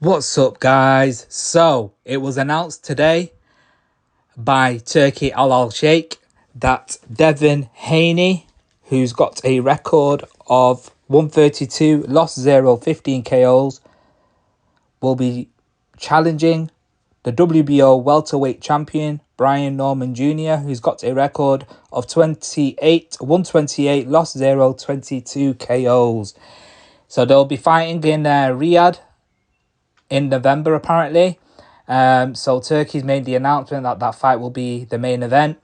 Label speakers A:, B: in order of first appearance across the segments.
A: What's up, guys? So it was announced today by Turkey Al Sheikh that Devin Haney, who's got a record of 132 lost 0 15 KOs, will be challenging the WBO Welterweight champion Brian Norman Jr., who's got a record of 128 lost 0 22 KOs. So they'll be fighting in Riyadh in November, apparently. So Turkey's made the announcement that that fight will be the main event.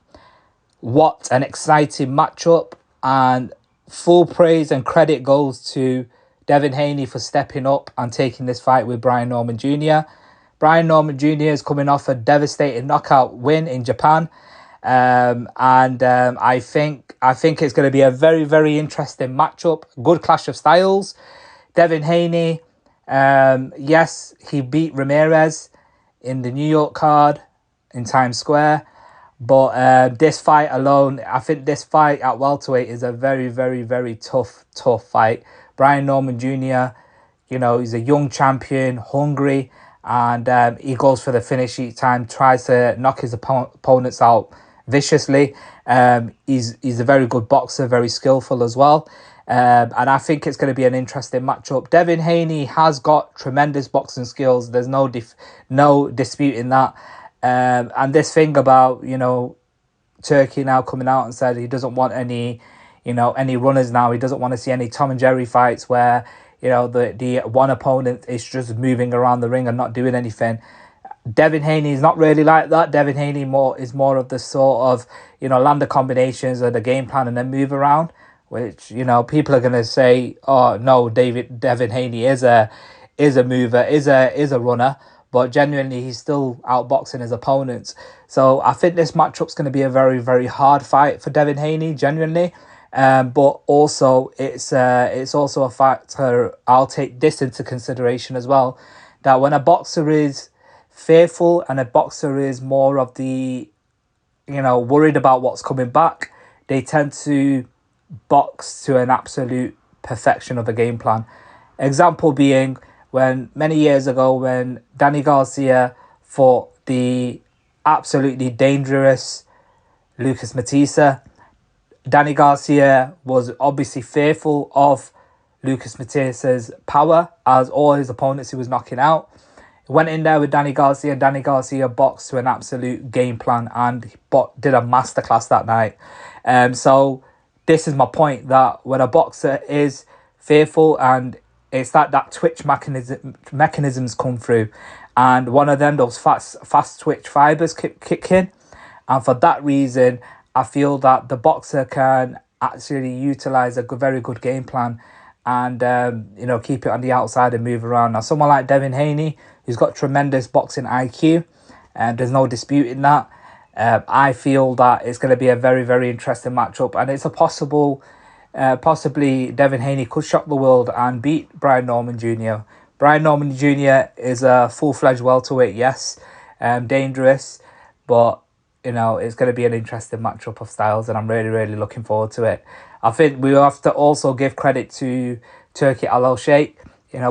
A: What an exciting matchup, and full praise and credit goes to Devin Haney for stepping up and taking this fight with Brian Norman Jr. Brian Norman Jr. is coming off a devastating knockout win in Japan. I think it's going to be a very, very interesting matchup. Good clash of styles. Devin Haney, yes, he beat Ramirez in the New York card in Times Square. But this fight alone, I think this fight at welterweight is a very, very, very tough fight. Brian Norman Jr., he's a young champion, hungry, and he goes for the finish each time, tries to knock his opponents out viciously. He's a very good boxer, very skillful as well. And I think it's going to be an interesting matchup. Devin Haney has got tremendous boxing skills. There's no disputing that. And this thing about, Turkey now coming out and said he doesn't want any runners now. He doesn't want to see any Tom and Jerry fights where, the one opponent is just moving around the ring and not doing anything. Devin Haney is not really like that. Devin Haney is more of the sort of, land the combinations or the game plan and then move around, which, people are going to say, oh, no, Devin Haney is a mover, is a runner. But genuinely, he's still outboxing his opponents. So I think this matchup's going to be a very, very hard fight for Devin Haney, genuinely. But also, it's also a factor. I'll take this into consideration as well, that when a boxer is fearful and a boxer is more of the, worried about what's coming back, they tend to box to an absolute perfection of a game plan. Example being, when many years ago, when Danny Garcia fought the absolutely dangerous Lucas Matissa, Danny Garcia was obviously fearful of Lucas Matissa's power, as all his opponents he was knocking out. He went in there with Danny Garcia, and Danny Garcia boxed to an absolute game plan and did a masterclass that night. So this is my point, that when a boxer is fearful, and it's that twitch mechanisms come through, and one of them, those fast twitch fibers kick in, and for that reason, I feel that the boxer can actually utilize a very good game plan, and keep it on the outside and move around. Now, someone like Devin Haney, who's got tremendous boxing IQ, and there's no disputing that. I feel that it's going to be a very, very interesting matchup, and it's a possibly Devin Haney could shock the world and beat Brian Norman Jr. Brian Norman Jr. is a full-fledged welterweight, yes, dangerous, but it's going to be an interesting matchup of styles, and I'm really, really looking forward to it. I think we have to also give credit to Turkey Al Sheikh,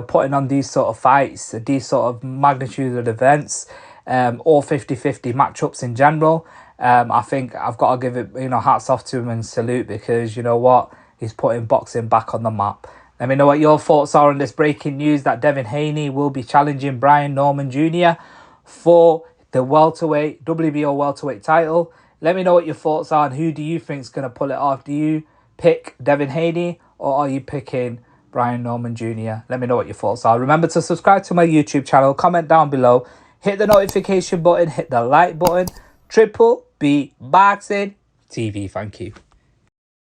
A: putting on these sort of fights, these sort of magnitude of events, all 50-50 matchups in general. I think I've got to give it, hats off to him and salute, because you know what? He's putting boxing back on the map. Let me know what your thoughts are on this breaking news that Devin Haney will be challenging Brian Norman Jr. for the WBO welterweight title. Let me know what your thoughts are, and who do you think is going to pull it off? Do you pick Devin Haney, or are you picking Brian Norman Jr.? Let me know what your thoughts are. Remember to subscribe to my YouTube channel, comment down below, hit the notification button, hit the like button. Triple B Boxing TV. Thank you.